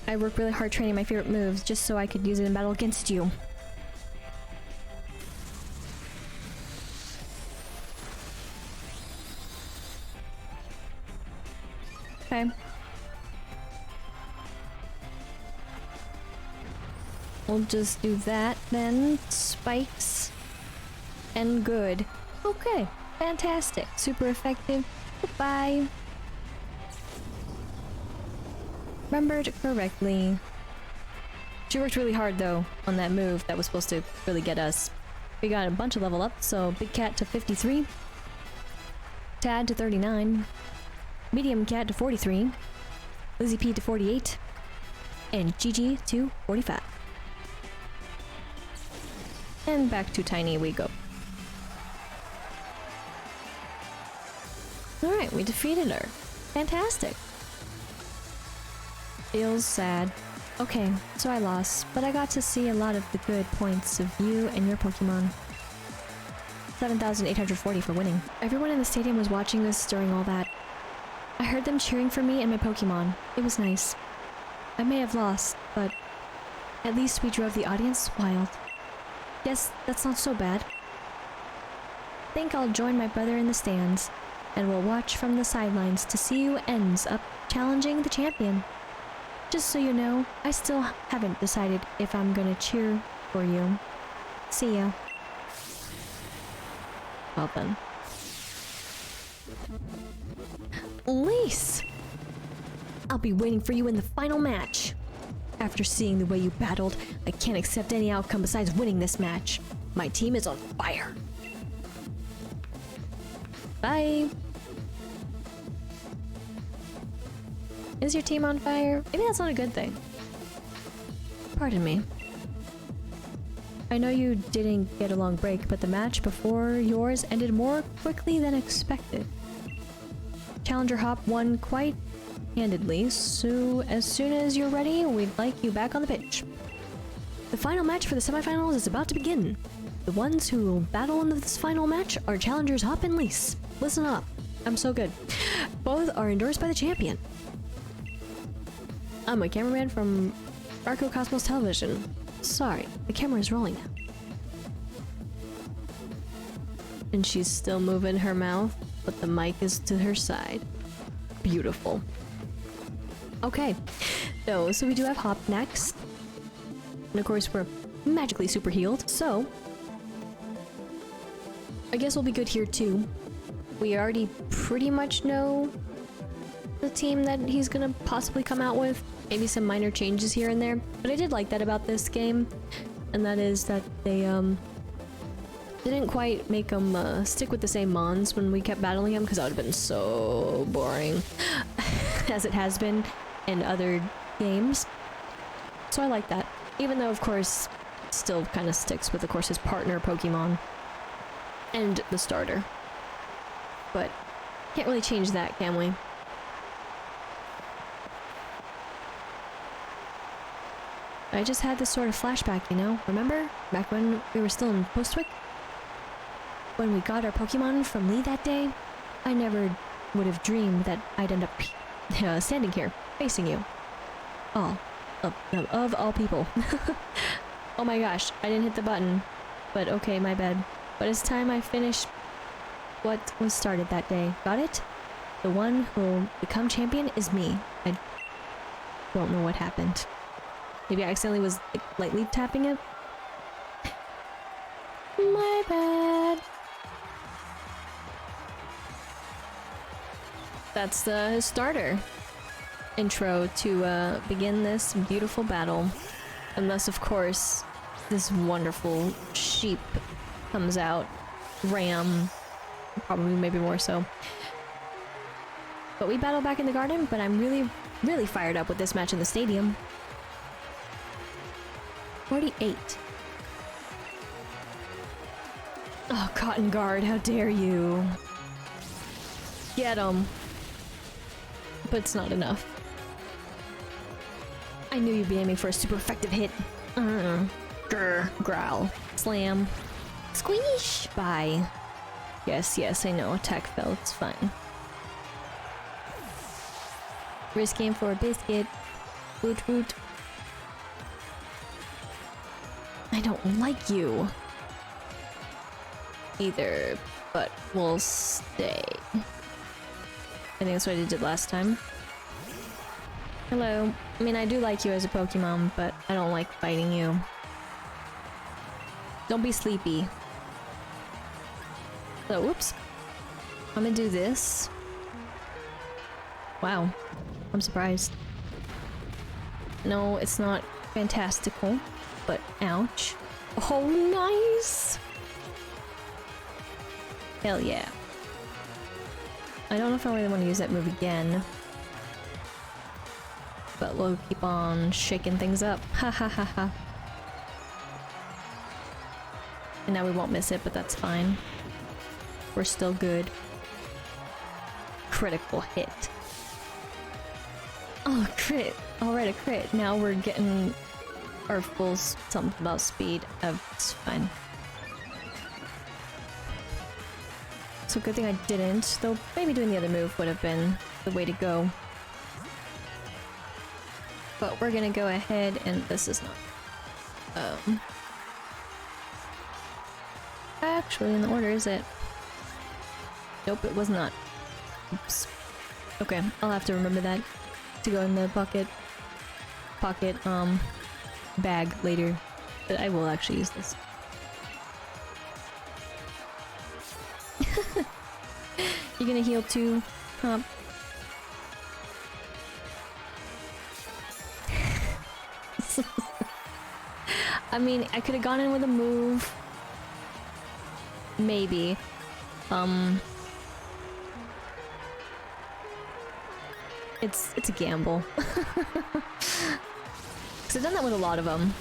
I work really hard training my favorite moves just so I could use it in battle against you. Okay. We'll just do that then. Spikes. And good. Okay. Fantastic. Super effective. Goodbye. Remembered correctly. She worked really hard though on that move that was supposed to really get us. We got a bunch of level up, so Big Cat to 53. Tad to 39. Medium Cat to 43. Lizzie P to 48. And Gigi to 45. And back to Tiny we go. Alright, we defeated her. Fantastic. Feels sad. Okay, so I lost, but I got to see a lot of the good points of you and your Pokemon. 7,840 for winning. Everyone in the stadium was watching this during all that. I heard them cheering for me and my Pokemon. It was nice. I may have lost, but at least we drove the audience wild. Yes, that's not so bad. Think I'll join my brother in the stands, and we'll watch from the sidelines to see who ends up challenging the champion. Just so you know, I still haven't decided if I'm gonna cheer for you. See ya. Well then. Lise! I'll be waiting for you in the final match. After seeing the way you battled, I can't accept any outcome besides winning this match. My team is on fire. Bye! Is your team on fire? Maybe that's not a good thing. Pardon me. I know you didn't get a long break, but the match before yours ended more quickly than expected. Challenger Hop won quite handedly, so as soon as you're ready, we'd like you back on the pitch. The final match for the semifinals is about to begin. The ones who will battle in this final match are Challengers Hop and Lise. Listen up. I'm so good. Both are endorsed by the champion. I'm a cameraman from Arco Cosmos Television. Sorry, the camera is rolling now. And she's still moving her mouth, but the mic is to her side. Beautiful. Okay, so we do have Hop next. And of course we're magically super healed, so I guess we'll be good here too. We already pretty much know the team that he's gonna possibly come out with. Maybe some minor changes here and there, but I did like that about this game, and that is that they Didn't quite make them stick with the same mons when we kept battling them, because that would have been so boring, as it has been in other games. So I like that. Even though, of course, still kind of sticks with, of course, his partner Pokemon and the starter. But can't really change that, can we? I just had this sort of flashback, you know? Remember? Back when we were still in Postwick? When we got our Pokemon from Lee that day? I never would have dreamed that I'd end up standing here, facing you. All. Of all people. Oh my gosh, I didn't hit the button. But okay, my bad. But it's time I finished what was started that day. Got it? The one who'll become champion is me. I don't know what happened. Maybe I accidentally was like, lightly tapping it? My bad. That's the starter intro to begin this beautiful battle. Unless, of course, this wonderful sheep comes out. Ram. Probably, maybe more so. But we battle back in the garden, but I'm really, really fired up with this match in the stadium. 48. Oh, Cotton Guard, how dare you. Get him. But it's not enough. I knew you'd be aiming for a super effective hit. Grr. Growl. Slam. Squeesh. Bye. Yes, yes, I know. Attack fell. It's fine. Risk game for a biscuit. Woot woot. I don't like you. Either, but we'll stay. I think that's what I did last time. Hello. I mean, I do like you as a Pokemon, but I don't like fighting you. Don't be sleepy. So, whoops. I'm gonna do this. Wow. I'm surprised. No, it's not fantastical, but ouch. Oh, nice! Hell yeah. I don't know if I really want to use that move again. But we'll keep on shaking things up. Ha ha ha ha. And now we won't miss it, but that's fine. We're still good. Critical hit. Oh, crit! Alright, a crit. Now we're getting our full something about speed. It's fine. So good thing I didn't, though maybe doing the other move would have been the way to go. But we're gonna go ahead and this is not... actually in the order, is it? Nope, it was not. Oops. Okay, I'll have to remember that to go in the pocket bag later. But I will actually use this. You gonna heal too, huh? I mean, I could have gone in with a move. Maybe. It's a gamble. Cause I've done that with a lot of them.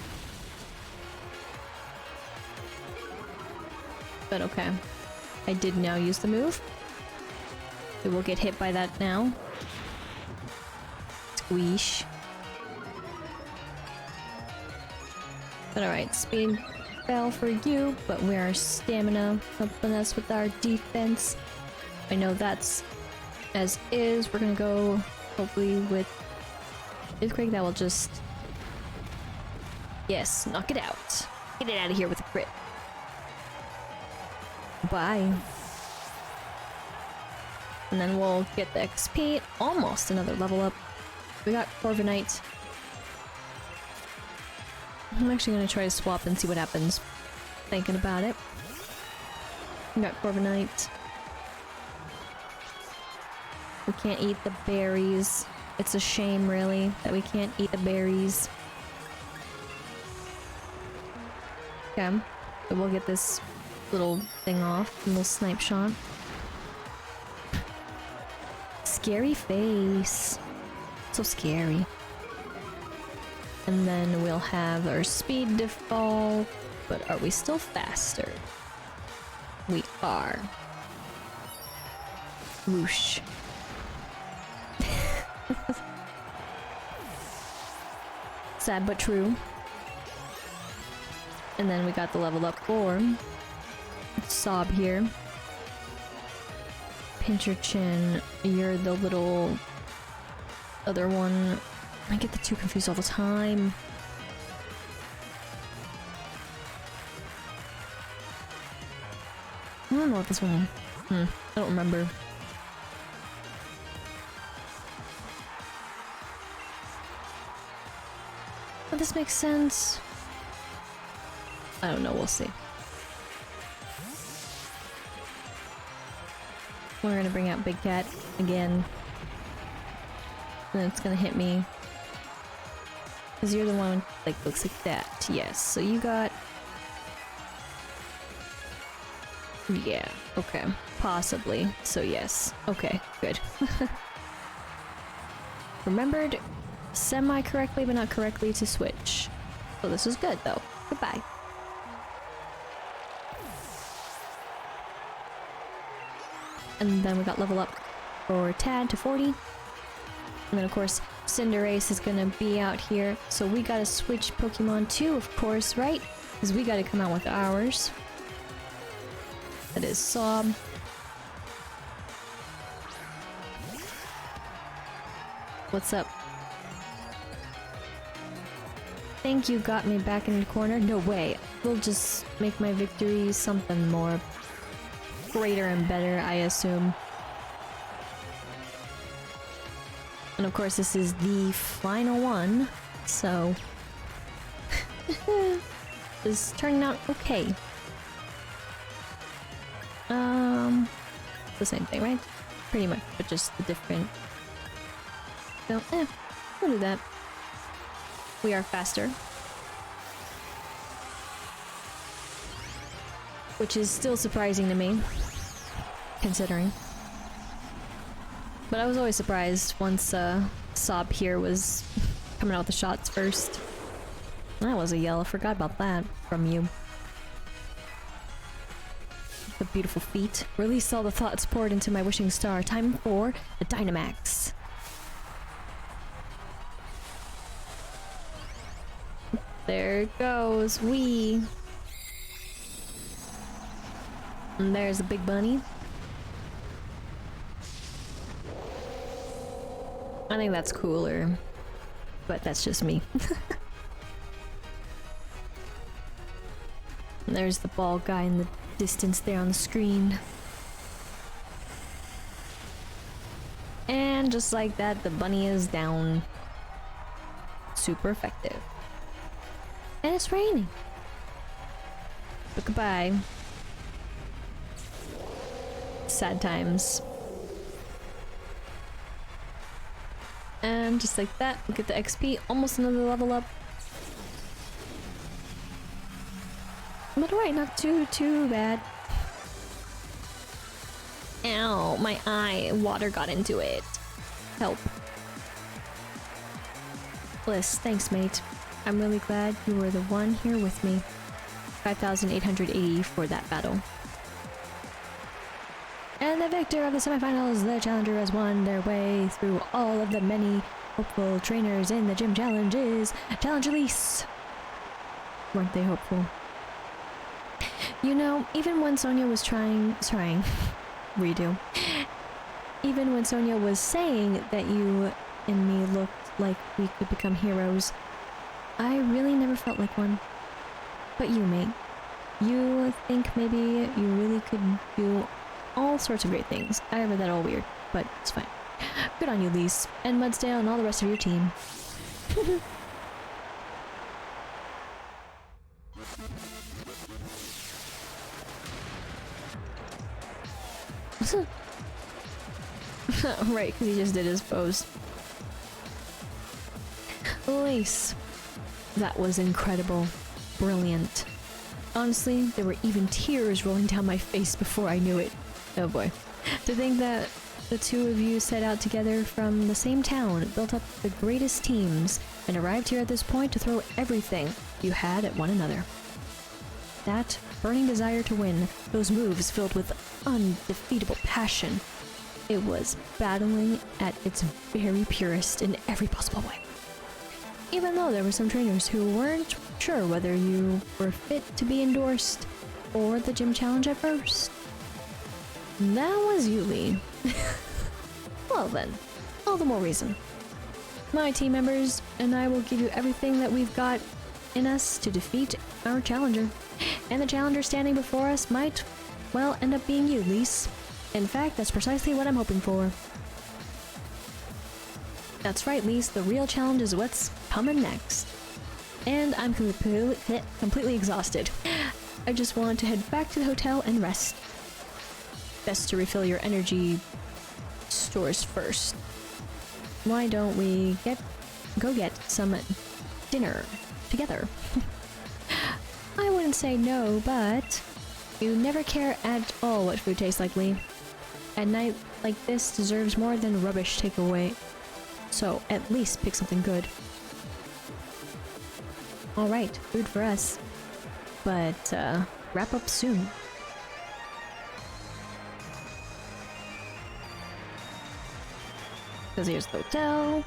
But okay. I did now use the move. It will get hit by that now. Squeesh. But alright, speed fell for you, but we are stamina helping us with our defense. I know that's as is. We're gonna go hopefully with Earthquake that will just... Yes, knock it out. Get it out of here with a crit. Bye. And then we'll get the XP. Almost another level up. We got Corviknight. I'm actually gonna try to swap and see what happens. Thinking about it. We got Corviknight. We can't eat the berries. It's a shame, really, that we can't eat the berries. Okay. So we'll get this little thing off, little snipe shot. Scary face. So scary. And then we'll have our speed default, but are we still faster? We are. Whoosh. Sad but true. And then we got the level up for Sob here. Pinch your chin. You're the little other one. I get the two confused all the time. I don't know what this one. I don't remember. But this makes sense. I don't know, we'll see. We're gonna bring out Big Cat again. And it's gonna hit me. Cause you're the one, like, looks like that. Yes, so you got... Yeah, okay. Possibly. So yes. Okay, good. Remembered semi-correctly, but not correctly to switch. So this was good, though. Goodbye. And then we got level up for Tad to 40. And then, of course, Cinderace is gonna be out here. So we gotta switch Pokemon too, of course, right? Because we gotta come out with ours. That is Sob. What's up? Thank you, got me back in the corner. No way. We'll just make my victory something more greater and better, I assume. And of course, this is the final one, so it's turning out okay. The same thing, right? Pretty much, but just the different. So, we'll do that. We are faster. Which is still surprising to me, considering. But I was always surprised once Sob here was coming out with the shots first. That was a yell, I forgot about that from you. The beautiful feet. Release all the thoughts poured into my wishing star. Time for the Dynamax. There it goes. Wee. And there's a big bunny. I think that's cooler. But that's just me. And there's the bald guy in the distance there on the screen. And just like that, the bunny is down. Super effective. And it's raining. But goodbye. Sad times. And just like that, we get the XP. Almost another level up. But alright, not too bad. Ow, my eye. Water got into it. Help. Bliss, thanks mate. I'm really glad you were the one here with me. 5,880 for that battle. And the victor of the semifinals, the challenger, has won their way through all of the many hopeful trainers in the gym challenges. Challenge Elise! Weren't they hopeful? You know, even when Sonia was trying, redo. Even when Sonia was saying that you and me looked like we could become heroes, I really never felt like one. But you, mate, you think maybe you really could do all sorts of great things. I read that all weird, but it's fine. Good on you, Lise, and Mudsdale, and all the rest of your team. Right, because he just did his pose. Lace. That was incredible. Brilliant. Honestly, there were even tears rolling down my face before I knew it. Oh boy. To think that the two of you set out together from the same town, built up the greatest teams, and arrived here at this point to throw everything you had at one another. That burning desire to win, those moves filled with undefeatable passion. It was battling at its very purest in every possible way. Even though there were some trainers who weren't sure whether you were fit to be endorsed or the gym challenge at first. That was you, Lee. Well then, all the more reason. My team members and I will give you everything that we've got in us to defeat our challenger. And the challenger standing before us might, well, end up being you, Lise. In fact, that's precisely what I'm hoping for. That's right, Lise, the real challenge is what's coming next. And I'm completely exhausted. I just want to head back to the hotel and rest. Best to refill your energy stores first. Why don't we go get some dinner together? I wouldn't say no, but you never care at all what food tastes like, Lee. A night like this deserves more than rubbish takeaway. So at least pick something good. Alright, food for us. But wrap up soon. Because here's the hotel.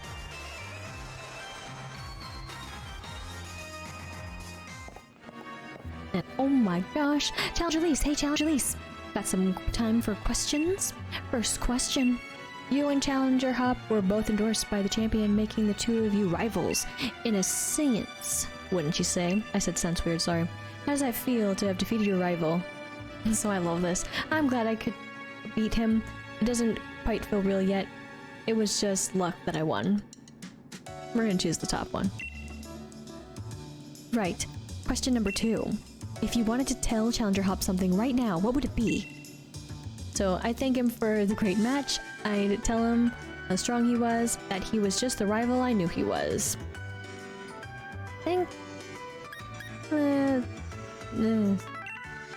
And oh my gosh, Challenger Elise, hey Challenger Elise. Got some time for questions? First question. You and Challenger Hop were both endorsed by the champion, making the two of you rivals. In a sense, wouldn't you say? I said sense weird, sorry. How does that feel to have defeated your rival? So I love this. I'm glad I could beat him. It doesn't quite feel real yet. It was just luck that I won. We're gonna choose the top one. Right. Question number 2. If you wanted to tell Challenger Hop something right now, what would it be? So I thank him for the great match. I'd tell him how strong he was, that he was just the rival I knew he was. I think...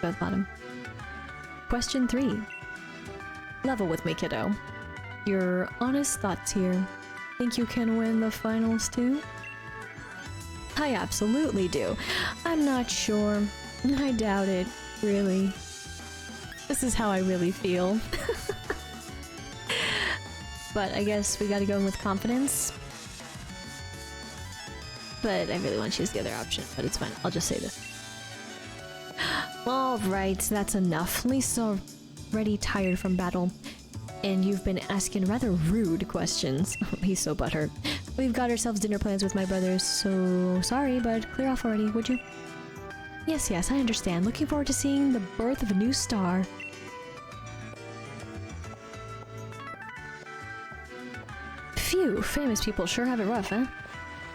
both bottom. Question 3. Level with me, kiddo. Your honest thoughts here. Think you can win the finals too? I absolutely do. I'm not sure. I doubt it, really. This is how I really feel. But I guess we gotta go in with confidence. But I really want to choose the other option, but it's fine. I'll just say this. Alright, that's enough. Lisa's already tired from battle. And you've been asking rather rude questions. He's so butthurt. We've got ourselves dinner plans with my brothers, so sorry, but clear off already, would you? Yes, I understand. Looking forward to seeing the birth of a new star. Phew, famous people sure have it rough, huh?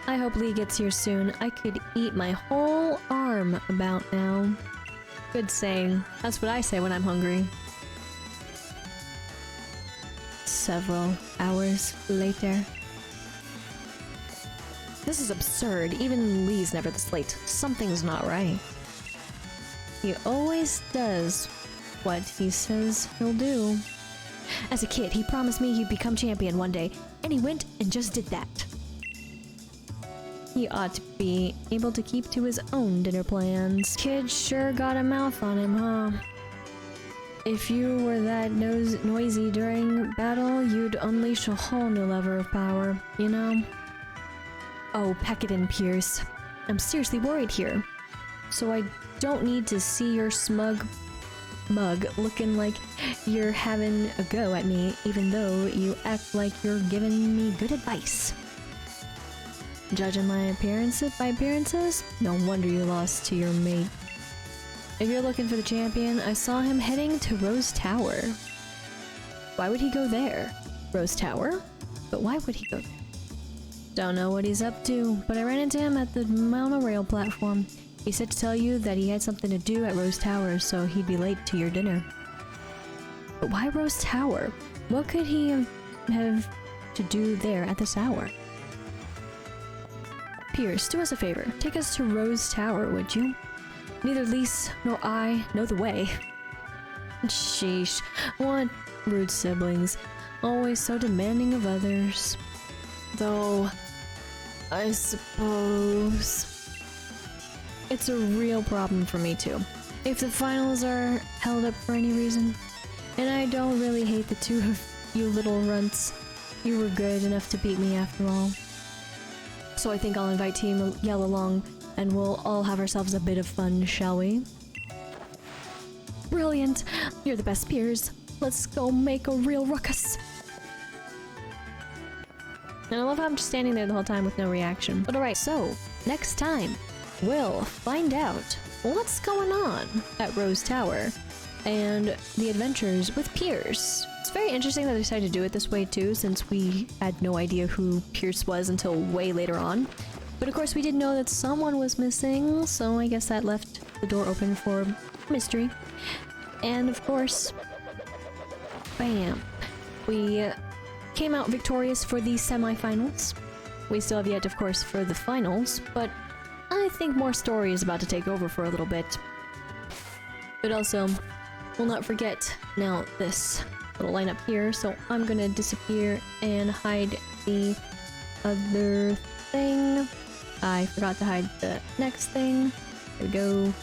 I hope Lee gets here soon. I could eat my whole arm about now. Good saying. That's what I say when I'm hungry. Several hours later. This is absurd. Even Lee's never this late. Something's not right. He always does what he says he'll do. As a kid, he promised me he'd become champion one day, and he went and just did that. He ought to be able to keep to his own dinner plans. Kid sure got a mouth on him, huh? If you were that noisy during battle, you'd unleash a whole new level of power, you know? Oh, pack it in, Pierce. I'm seriously worried here. So I don't need to see your smug mug looking like you're having a go at me, even though you act like you're giving me good advice. Judging my appearances, no wonder you lost to your mate. If you're looking for the champion, I saw him heading to Rose Tower. Why would he go there? Rose Tower? But why would he go there? Don't know what he's up to, but I ran into him at the monorail platform. He said to tell you that he had something to do at Rose Tower, so he'd be late to your dinner. But why Rose Tower? What could he have to do there at this hour? Pierce, do us a favor. Take us to Rose Tower, would you? Neither Lise nor I know the way. Sheesh, what rude siblings. Always so demanding of others. Though, I suppose it's a real problem for me too. If the finals are held up for any reason, and I don't really hate the two of you little runts, you were good enough to beat me after all. So I think I'll invite Team Yell along, and we'll all have ourselves a bit of fun, shall we? Brilliant! You're the best peers. Let's go make a real ruckus. And I love how I'm just standing there the whole time with no reaction. But alright, so, next time, we'll find out what's going on at Rose Tower and the adventures with Pierce. It's very interesting that they decided to do it this way too, since we had no idea who Pierce was until way later on. But of course we did know that someone was missing, so I guess that left the door open for mystery. And of course, bam, we came out victorious for the semifinals. We still have yet, of course, for the finals, but I think more story is about to take over for a little bit. But also, we'll not forget now this little lineup here, so I'm gonna disappear and hide the other thing. I forgot to hide the next thing. There we go.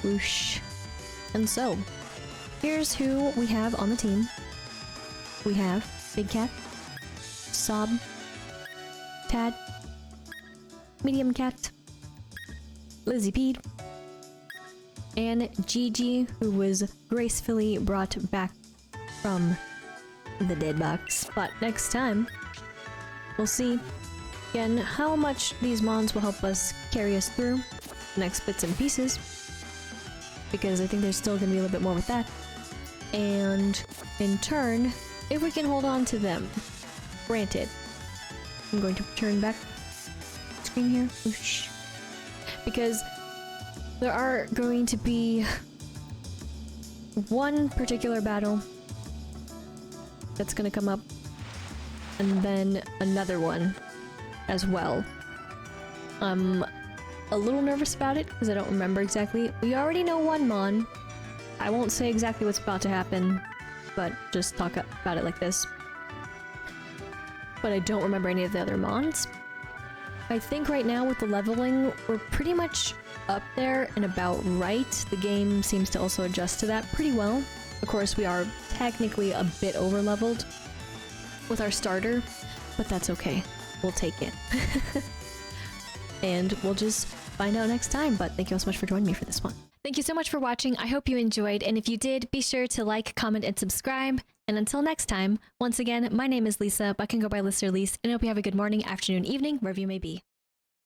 Whoosh. And so, here's who we have on the team. We have Big Cat, Sob, Tad, Medium Cat, Lizzie Pede, and Gigi, who was gracefully brought back from the dead box. But next time, we'll see again how much these mons will help us carry us through the next bits and pieces, because I think there's still going to be a little bit more with that. And in turn, if we can hold on to them. Granted, I'm going to turn back screen here. Whoosh. Because there are going to be one particular battle that's going to come up, and then another one as well. I'm a little nervous about it because I don't remember exactly. We already know one mon. I won't say exactly what's about to happen, but just talk about it like this. But I don't remember any of the other mons. I think right now with the leveling, we're pretty much up there and about right. The game seems to also adjust to that pretty well. Of course, we are technically a bit over-leveled with our starter, but that's okay. We'll take it. And we'll just find out next time, but thank you all so much for joining me for this one. Thank you so much for watching. I hope you enjoyed, and if you did, be sure to like, comment, and subscribe. And until next time, once again, my name is Lisa, but I can go by Lister Lise, and I hope you have a good morning, afternoon, evening, wherever you may be.